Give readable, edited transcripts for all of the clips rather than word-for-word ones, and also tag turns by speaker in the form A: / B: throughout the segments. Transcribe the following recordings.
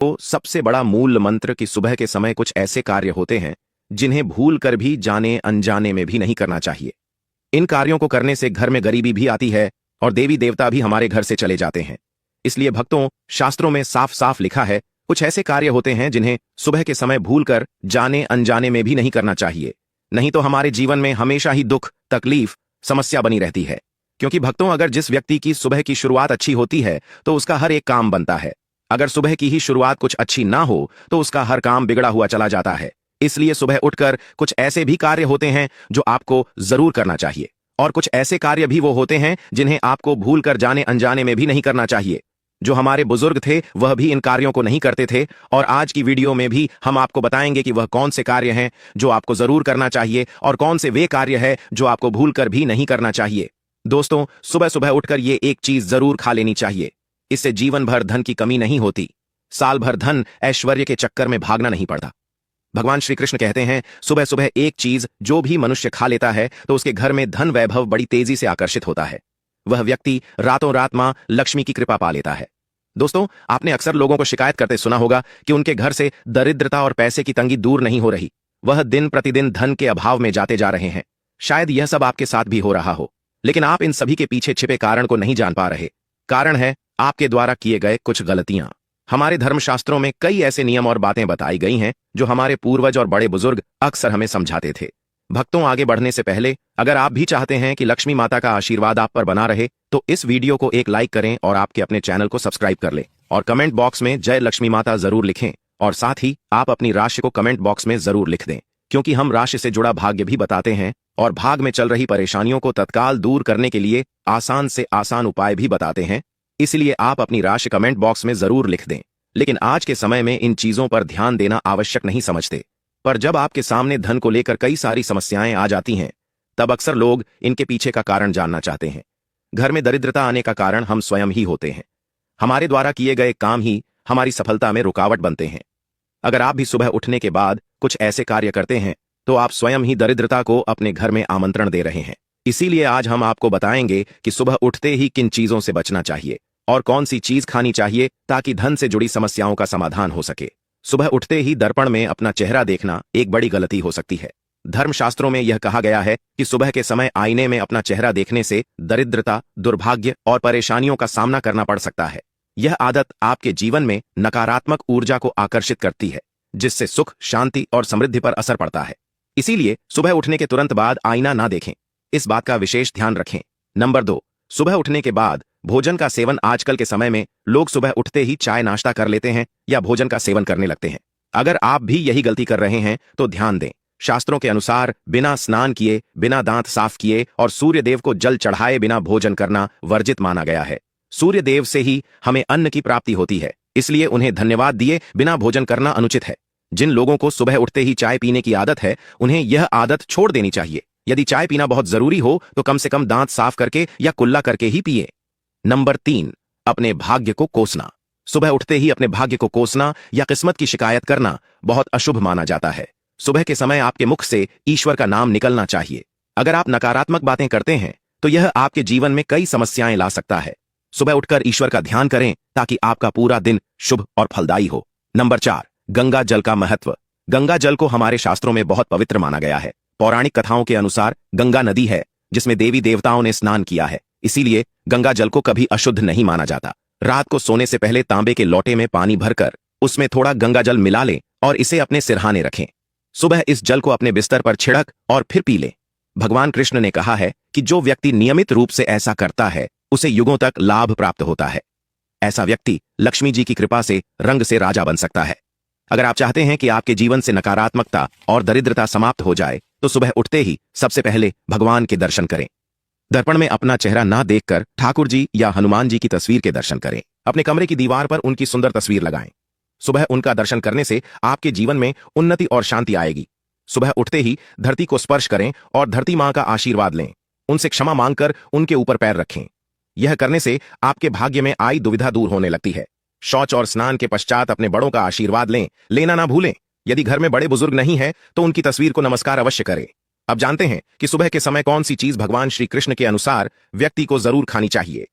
A: तो सबसे बड़ा मूल मंत्र कि सुबह के समय कुछ ऐसे कार्य होते हैं जिन्हें भूल कर भी जाने अनजाने में भी नहीं करना चाहिए। इन कार्यों को करने से घर में गरीबी भी आती है और देवी देवता भी हमारे घर से चले जाते हैं। इसलिए भक्तों, शास्त्रों में साफ साफ लिखा है, कुछ ऐसे कार्य होते हैं जिन्हें सुबह के समय भूल कर जाने अनजाने में भी नहीं करना चाहिए, नहीं तो हमारे जीवन में हमेशा ही दुख, तकलीफ, समस्या बनी रहती है। क्योंकि भक्तों, अगर जिस व्यक्ति की सुबह की शुरुआत अच्छी होती है तो उसका हर एक काम बनता है। अगर सुबह की ही शुरुआत कुछ अच्छी ना हो तो उसका हर काम बिगड़ा हुआ चला जाता है। इसलिए सुबह उठकर कुछ ऐसे भी कार्य होते हैं जो आपको जरूर करना चाहिए, और कुछ ऐसे कार्य भी वो होते हैं जिन्हें आपको भूल कर जाने अनजाने में भी नहीं करना चाहिए। जो हमारे बुजुर्ग थे वह भी इन कार्यों को नहीं करते थे, और आज की वीडियो में भी हम आपको बताएंगे कि वह कौन से कार्य हैं जो आपको जरूर करना चाहिए और कौन से वे कार्य हैं जो आपको भूल कर भी नहीं करना चाहिए। दोस्तों, सुबह सुबह उठकर ये एक चीज जरूर खा लेनी चाहिए। इससे जीवन भर धन की कमी नहीं होती, साल भर धन ऐश्वर्य के चक्कर में भागना नहीं पड़ता। भगवान श्री कृष्ण कहते हैं, सुबह सुबह एक चीज जो भी मनुष्य खा लेता है तो उसके घर में धन वैभव बड़ी तेजी से आकर्षित होता है। वह व्यक्ति रातों रात मां लक्ष्मी की कृपा पा लेता है। दोस्तों, आपने अक्सर लोगों को शिकायत करते सुना होगा कि उनके घर से दरिद्रता और पैसे की तंगी दूर नहीं हो रही, वह दिन प्रतिदिन धन के अभाव में जाते जा रहे हैं। शायद यह सब आपके साथ भी हो रहा हो, लेकिन आप इन सभी के पीछे छिपे कारण को नहीं जान पा रहे। कारण है आपके द्वारा किए गए कुछ गलतियां। हमारे धर्मशास्त्रों में कई ऐसे नियम और बातें बताई गई हैं जो हमारे पूर्वज और बड़े बुजुर्ग अक्सर हमें समझाते थे। भक्तों, आगे बढ़ने से पहले अगर आप भी चाहते हैं कि लक्ष्मी माता का आशीर्वाद आप पर बना रहे तो इस वीडियो को एक लाइक करें और आपके अपने चैनल को सब्सक्राइब कर लें, और कमेंट बॉक्स में जय लक्ष्मी माता जरूर लिखें, और साथ ही आप अपनी राशि को कमेंट बॉक्स में जरूर लिख दें, क्योंकि हम राशि से जुड़ा भाग्य भी बताते हैं और भाग में चल रही परेशानियों को तत्काल दूर करने के लिए आसान से आसान उपाय भी बताते हैं। इसलिए आप अपनी राशि कमेंट बॉक्स में जरूर लिख दें। लेकिन आज के समय में इन चीजों पर ध्यान देना आवश्यक नहीं समझते, पर जब आपके सामने धन को लेकर कई सारी समस्याएं आ जाती हैं तब अक्सर लोग इनके पीछे का कारण जानना चाहते हैं। घर में दरिद्रता आने का कारण हम स्वयं ही होते हैं। हमारे द्वारा किए गए काम ही हमारी सफलता में रुकावट बनते हैं। अगर आप भी सुबह उठने के बाद कुछ ऐसे कार्य करते हैं तो आप स्वयं ही दरिद्रता को अपने घर में आमंत्रण दे रहे हैं। इसीलिए आज हम आपको बताएंगे कि सुबह उठते ही किन चीजों से बचना चाहिए और कौन सी चीज खानी चाहिए ताकि धन से जुड़ी समस्याओं का समाधान हो सके। सुबह उठते ही दर्पण में अपना चेहरा देखना एक बड़ी गलती हो सकती है। धर्मशास्त्रों में यह कहा गया है कि सुबह के समय आईने में अपना चेहरा देखने से दरिद्रता, दुर्भाग्य और परेशानियों का सामना करना पड़ सकता है। यह आदत आपके जीवन में नकारात्मक ऊर्जा को आकर्षित करती है, जिससे सुख, शांति और समृद्धि पर असर पड़ता है। इसीलिए सुबह उठने के तुरंत बाद आईना ना देखें, इस बात का विशेष ध्यान रखें। नंबर 2, सुबह उठने के बाद भोजन का सेवन। आजकल के समय में लोग सुबह उठते ही चाय नाश्ता कर लेते हैं या भोजन का सेवन करने लगते हैं। अगर आप भी यही गलती कर रहे हैं तो ध्यान दें, शास्त्रों के अनुसार बिना स्नान किए, बिना दांत साफ किए और सूर्य देव को जल चढ़ाए बिना भोजन करना वर्जित माना गया है। सूर्य देव से ही हमें अन्न की प्राप्ति होती है, इसलिए उन्हें धन्यवाद दिए बिना भोजन करना अनुचित है। जिन लोगों को सुबह उठते ही चाय पीने की आदत है उन्हें यह आदत छोड़ देनी चाहिए। यदि चाय पीना बहुत जरूरी हो तो कम से कम दांत साफ करके या कुल्ला करके ही पिए। नंबर 3, अपने भाग्य को कोसना। सुबह उठते ही अपने भाग्य को कोसना या किस्मत की शिकायत करना बहुत अशुभ माना जाता है। सुबह के समय आपके मुख से ईश्वर का नाम निकलना चाहिए। अगर आप नकारात्मक बातें करते हैं तो यह आपके जीवन में कई समस्याएं ला सकता है। सुबह उठकर ईश्वर का ध्यान करें ताकि आपका पूरा दिन शुभ और फलदायी हो। नंबर 4, गंगा जल का महत्व। गंगा जल को हमारे शास्त्रों में बहुत पवित्र माना गया है। पौराणिक कथाओं के अनुसार गंगा नदी है जिसमें देवी देवताओं ने स्नान किया है, इसीलिए गंगा जल को कभी अशुद्ध नहीं माना जाता। रात को सोने से पहले तांबे के लोटे में पानी भरकर उसमें थोड़ा गंगा जल मिला लें और इसे अपने सिरहाने रखें। सुबह इस जल को अपने बिस्तर पर छिड़क और फिर पी लें। भगवान कृष्ण ने कहा है कि जो व्यक्ति नियमित रूप से ऐसा करता है उसे युगों तक लाभ प्राप्त होता है। ऐसा व्यक्ति लक्ष्मी जी की कृपा से रंग से राजा बन सकता है। अगर आप चाहते हैं कि आपके जीवन से नकारात्मकता और दरिद्रता समाप्त हो जाए तो सुबह उठते ही सबसे पहले भगवान के दर्शन करें। दर्पण में अपना चेहरा ना देखकर ठाकुर जी या हनुमान जी की तस्वीर के दर्शन करें। अपने कमरे की दीवार पर उनकी सुंदर तस्वीर लगाएं। सुबह उनका दर्शन करने से आपके जीवन में उन्नति और शांति आएगी। सुबह उठते ही धरती को स्पर्श करें और धरती मां का आशीर्वाद लें। उनसे क्षमा मांगकर उनके ऊपर पैर रखें। यह करने से आपके भाग्य में आई दुविधा दूर होने लगती है। शौच और स्नान के पश्चात अपने बड़ों का आशीर्वाद लेना ना भूलें। यदि घर में बड़े बुजुर्ग नहीं है तो उनकी तस्वीर को नमस्कार अवश्य करें। अब जानते हैं कि सुबह के समय कौन सी चीज भगवान श्री कृष्ण के अनुसार व्यक्ति को जरूर खानी चाहिए।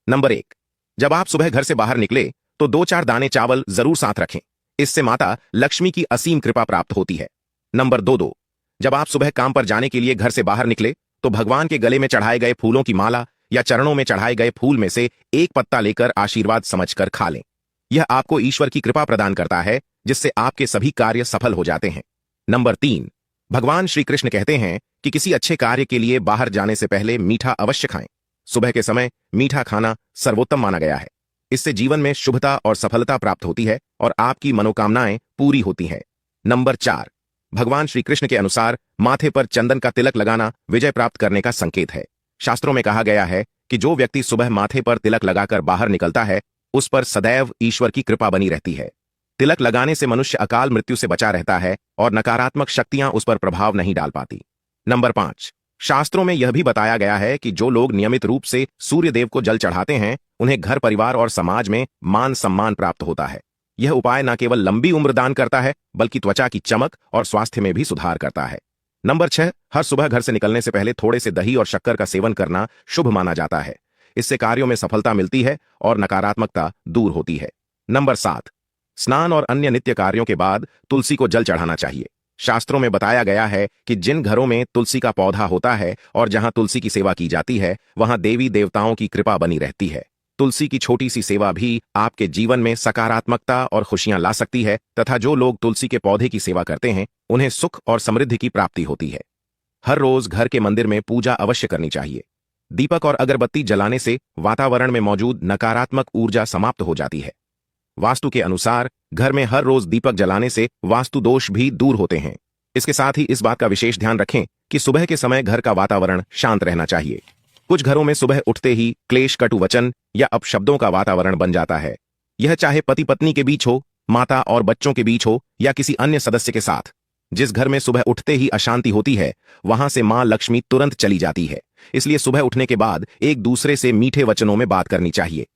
A: नंबर 1, जब आप सुबह घर से बाहर निकले तो 2-4 दाने चावल जरूर साथ रखें। इससे माता लक्ष्मी की असीम कृपा प्राप्त होती है। नंबर 2, जब आप सुबह काम पर जाने के लिए घर से बाहर निकले तो भगवान के गले में चढ़ाए गए फूलों की माला या चरणों में चढ़ाए गए फूल में से एक पत्ता लेकर आशीर्वाद समझकर खा लें। यह आपको ईश्वर की कृपा प्रदान करता है, जिससे आपके सभी कार्य सफल हो जाते हैं। नंबर 3, भगवान श्री कृष्ण कहते हैं कि किसी अच्छे कार्य के लिए बाहर जाने से पहले मीठा अवश्य खाएं। सुबह के समय मीठा खाना सर्वोत्तम माना गया है। इससे जीवन में शुभता और सफलता प्राप्त होती है और आपकी मनोकामनाएं पूरी होती हैं। नंबर 4, भगवान श्री कृष्ण के अनुसार माथे पर चंदन का तिलक लगाना विजय प्राप्त करने का संकेत है। शास्त्रों में कहा गया है कि जो व्यक्ति सुबह माथे पर तिलक लगाकर बाहर निकलता है, उस पर सदैव ईश्वर की कृपा बनी रहती है। तिलक लगाने से मनुष्य अकाल मृत्यु से बचा रहता है और नकारात्मक शक्तियां उस पर प्रभाव नहीं डाल पाती। नंबर 5, शास्त्रों में यह भी बताया गया है कि जो लोग नियमित रूप से सूर्य देव को जल चढ़ाते हैं, उन्हें घर परिवार और समाज में मान सम्मान प्राप्त होता है। यह उपाय न केवल लंबी उम्र दान करता है, बल्कि त्वचा की चमक और स्वास्थ्य में भी सुधार करता है। नंबर 6, हर सुबह घर से निकलने से पहले थोड़े से दही और शक्कर का सेवन करना शुभ माना जाता है। इससे कार्यों में सफलता मिलती है और नकारात्मकता दूर होती है। नंबर 7, स्नान और अन्य नित्य कार्यों के बाद तुलसी को जल चढ़ाना चाहिए। शास्त्रों में बताया गया है कि जिन घरों में तुलसी का पौधा होता है और जहां तुलसी की सेवा की जाती है, वहां देवी देवताओं की कृपा बनी रहती है। तुलसी की छोटी सी सेवा भी आपके जीवन में सकारात्मकता और खुशियां ला सकती है तथा जो लोग तुलसी के पौधे की सेवा करते हैं, उन्हें सुख और समृद्धि की प्राप्ति होती है। हर रोज घर के मंदिर में पूजा अवश्य करनी चाहिए। दीपक और अगरबत्ती जलाने से वातावरण में मौजूद नकारात्मक ऊर्जा समाप्त हो जाती है। वास्तु के अनुसार घर में हर रोज दीपक जलाने से वास्तु दोष भी दूर होते हैं। इसके साथ ही इस बात का विशेष ध्यान रखें कि सुबह के समय घर का वातावरण शांत रहना चाहिए। कुछ घरों में सुबह उठते ही क्लेश, कटु वचन या अपशब्दों का वातावरण बन जाता है। यह चाहे पति पत्नी के बीच हो, माता और बच्चों के बीच हो या किसी अन्य सदस्य के साथ। जिस घर में सुबह उठते ही अशांति होती है, वहां से मां लक्ष्मी तुरंत चली जाती है। इसलिए सुबह उठने के बाद एक दूसरे से मीठे वचनों में बात करनी चाहिए।